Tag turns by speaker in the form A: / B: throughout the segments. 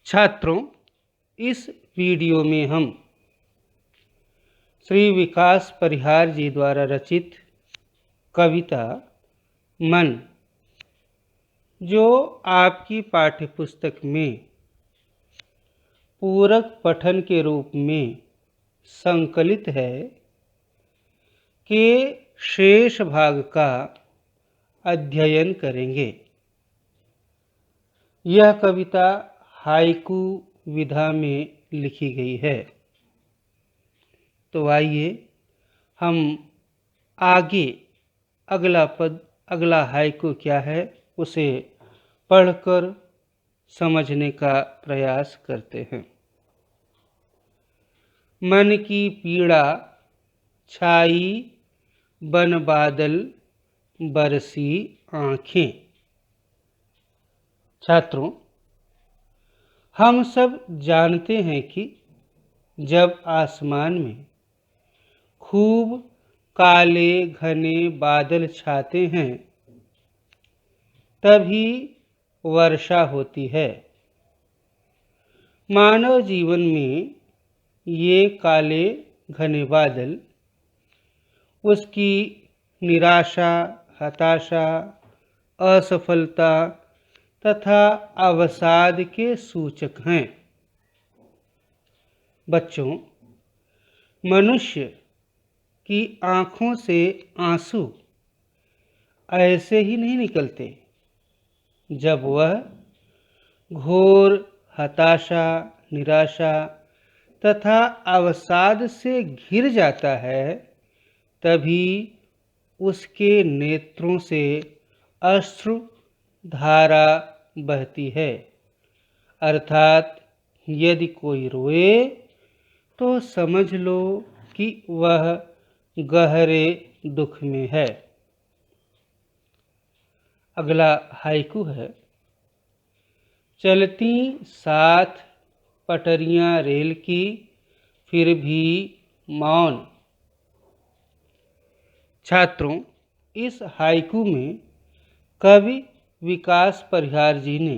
A: छात्रों, इस वीडियो में हम श्री विकास परिहार जी द्वारा रचित कविता मन, जो आपकी पाठ्यपुस्तक में पूरक पठन के रूप में संकलित है, के शेष भाग का अध्ययन करेंगे। यह कविता हाइकू विधा में लिखी गई है। तो आइए हम आगे अगला हाइकू क्या है उसे पढ़कर समझने का प्रयास करते हैं। मन की पीड़ा छाई बन बादल बरसी आँखें। छात्रों, हम सब जानते हैं कि जब आसमान में खूब काले घने बादल छाते हैं तभी वर्षा होती है। मानव जीवन में ये काले घने बादल उसकी निराशा, हताशा, असफलता तथा अवसाद के सूचक हैं। बच्चों, मनुष्य की आँखों से आंसू ऐसे ही नहीं निकलते। जब वह घोर हताशा, निराशा तथा अवसाद से घिर जाता है, तभी उसके नेत्रों से अश्रु धारा बहती है। अर्थात यदि कोई रोए तो समझ लो कि वह गहरे दुख में है। अगला हाइकू है। चलती 7 पटरियां रेल की फिर भी मौन। छात्रों, इस हाइकू में कवि विकास परिहार जी ने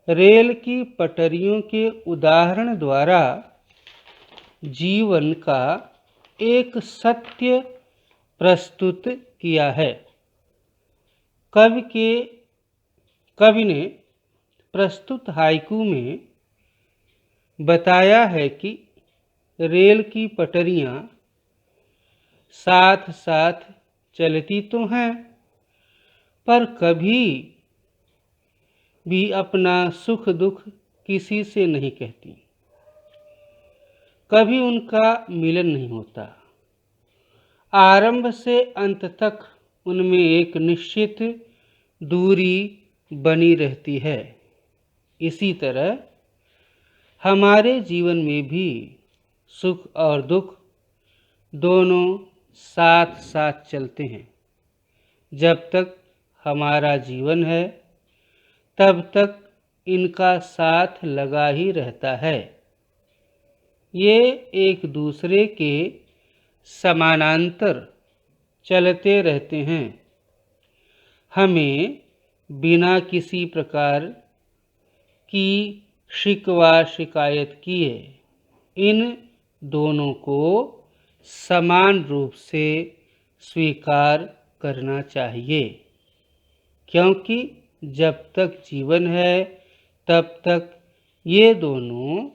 A: रेल की पटरियों के उदाहरण द्वारा जीवन का एक सत्य प्रस्तुत किया है। कवि ने प्रस्तुत हाइकू में बताया है कि रेल की पटरियां साथ साथ चलती तो हैं, पर कभी भी अपना सुख दुख किसी से नहीं कहती। कभी उनका मिलन नहीं होता। आरंभ से अंत तक उनमें एक निश्चित दूरी बनी रहती है। इसी तरह हमारे जीवन में भी सुख और दुख दोनों साथ साथ चलते हैं। जब तक हमारा जीवन है तब तक इनका साथ लगा ही रहता है। ये एक दूसरे के समानांतर चलते रहते हैं। हमें बिना किसी प्रकार की शिकवा शिकायत किए इन दोनों को समान रूप से स्वीकार करना चाहिए, क्योंकि जब तक जीवन है तब तक ये दोनों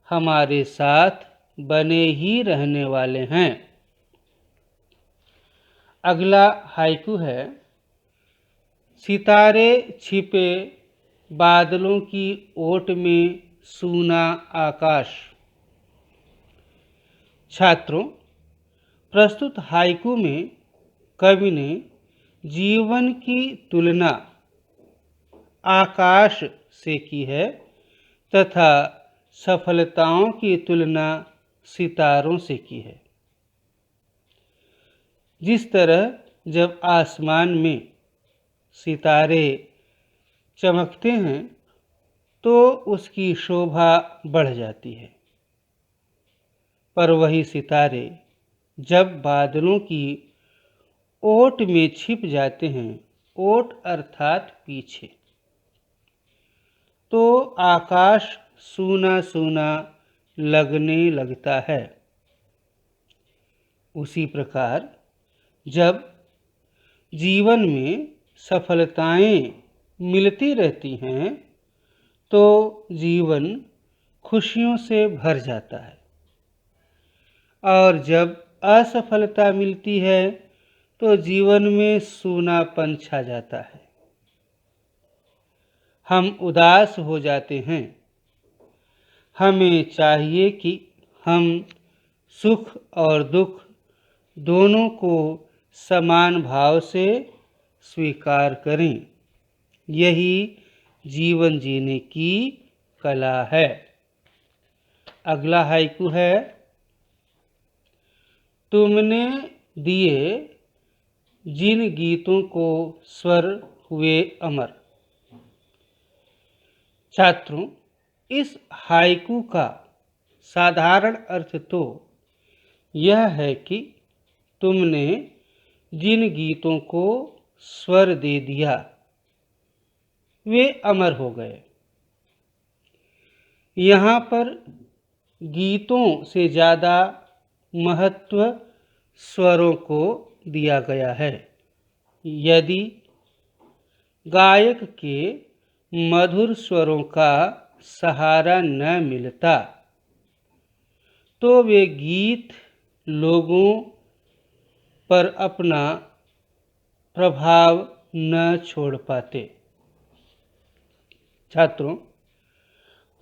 A: हमारे साथ बने ही रहने वाले हैं। अगला हाइकू है। सितारे छिपे बादलों की ओट में सूना आकाश। छात्रों, प्रस्तुत हाइकू में कवि ने जीवन की तुलना आकाश से की है तथा सफलताओं की तुलना सितारों से की है। जिस तरह जब आसमान में सितारे चमकते हैं तो उसकी शोभा बढ़ जाती है, पर वही सितारे जब बादलों की ओट में छिप जाते हैं, ओट अर्थात पीछे, तो आकाश सूना सूना लगने लगता है। उसी प्रकार जब जीवन में सफलताएं मिलती रहती हैं तो जीवन खुशियों से भर जाता है, और जब असफलता मिलती है तो जीवन में सूनापन छा जाता है। हम उदास हो जाते हैं। हमें चाहिए कि हम सुख और दुख दोनों को समान भाव से स्वीकार करें। यही जीवन जीने की कला है। अगला हाइकू है, तुमने दिए जिन गीतों को स्वर हुए अमर। छात्रों, इस हाइकू का साधारण अर्थ तो यह है कि तुमने जिन गीतों को स्वर दे दिया वे अमर हो गए। यहाँ पर गीतों से ज़्यादा महत्व स्वरों को दिया गया है। यदि गायक के मधुर स्वरों का सहारा न मिलता तो वे गीत लोगों पर अपना प्रभाव न छोड़ पाते। छात्रों,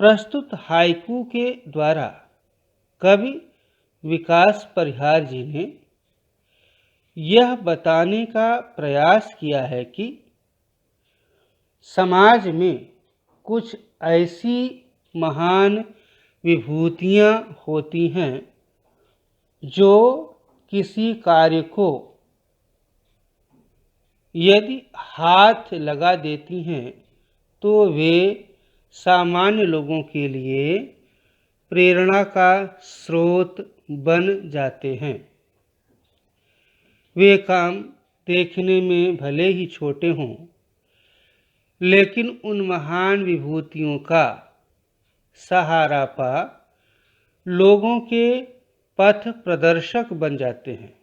A: प्रस्तुत हाइकू के द्वारा कवि विकास परिहार जी ने यह बताने का प्रयास किया है कि समाज में कुछ ऐसी महान विभूतियाँ होती हैं जो किसी कार्य को यदि हाथ लगा देती हैं तो वे सामान्य लोगों के लिए प्रेरणा का स्रोत बन जाते हैं। वे काम देखने में भले ही छोटे हों, लेकिन उन महान विभूतियों का सहारा पा लोगों के पथ प्रदर्शक बन जाते हैं।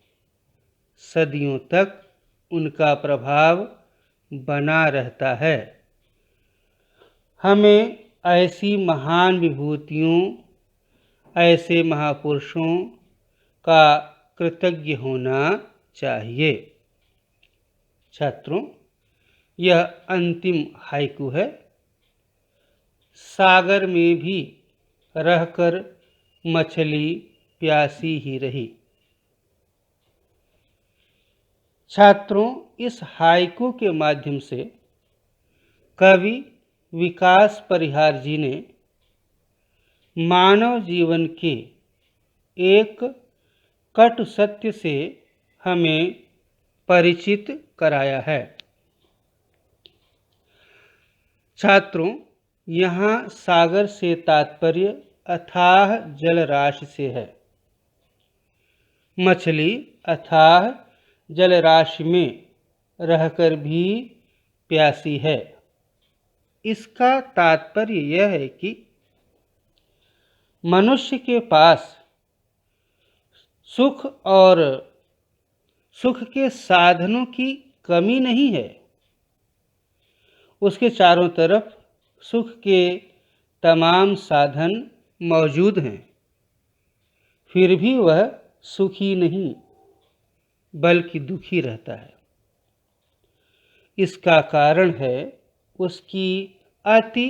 A: सदियों तक उनका प्रभाव बना रहता है। हमें ऐसी महान विभूतियों, ऐसे महापुरुषों का कृतज्ञ होना चाहिए। छात्रों, यह अंतिम हाइकू है। सागर में भी रहकर मछली प्यासी ही रही। छात्रों, इस हाइकू के माध्यम से कवि विकास परिहार जी ने मानव जीवन के एक कटु सत्य से हमें परिचित कराया है। छात्रों, यहाँ सागर से तात्पर्य अथाह जलराशि से है। मछली अथाह जलराशि में रहकर भी प्यासी है। इसका तात्पर्य यह है कि मनुष्य के पास सुख और सुख के साधनों की कमी नहीं है। उसके चारों तरफ सुख के तमाम साधन मौजूद हैं, फिर भी वह सुखी नहीं बल्कि दुखी रहता है। इसका कारण है उसकी अति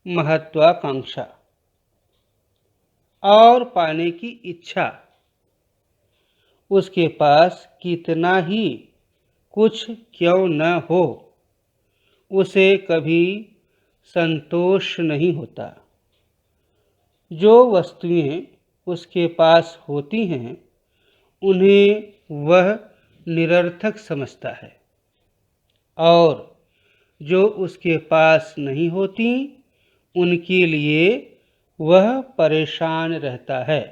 A: महत्वाकांक्षा और पाने की इच्छा। उसके पास कितना ही कुछ क्यों न हो, उसे कभी संतोष नहीं होता। जो वस्तुएं उसके पास होती हैं उन्हें वह निरर्थक समझता है, और जो उसके पास नहीं होती उनके लिए वह परेशान रहता है।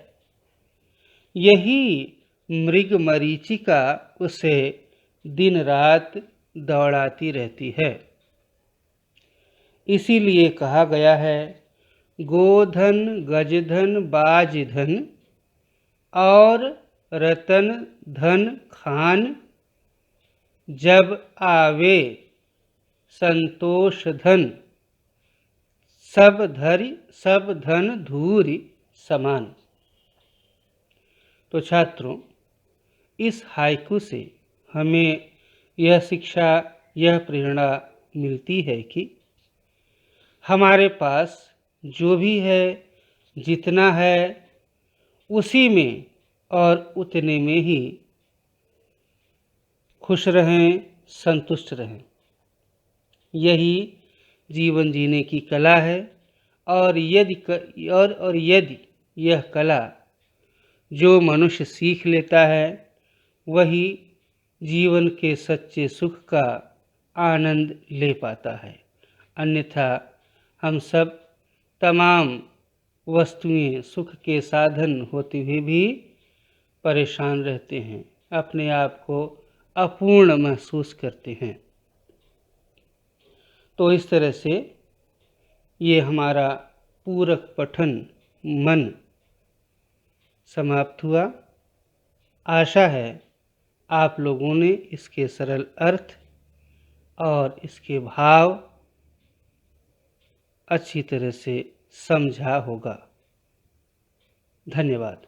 A: यही मृग मरीचिका उसे दिन रात दौड़ाती रहती है। इसीलिए कहा गया है, गोधन गजधन बाजधन और रतन धन खान, जब आवे संतोष धन, सब धन धूरि समान। तो छात्रों, इस हाइकू से हमें यह शिक्षा, यह प्रेरणा मिलती है कि हमारे पास जो भी है, जितना है, उसी में और उतने में ही खुश रहें, संतुष्ट रहें। यही जीवन जीने की कला है। और यदि यह कला जो मनुष्य सीख लेता है, वही जीवन के सच्चे सुख का आनंद ले पाता है। अन्यथा हम सब तमाम वस्तुएं सुख के साधन होते हुए भी परेशान रहते हैं, अपने आप को अपूर्ण महसूस करते हैं। तो इस तरह से ये हमारा पूरक पठन मन समाप्त हुआ। आशा है आप लोगों ने इसके सरल अर्थ और इसके भाव अच्छी तरह से समझा होगा। धन्यवाद।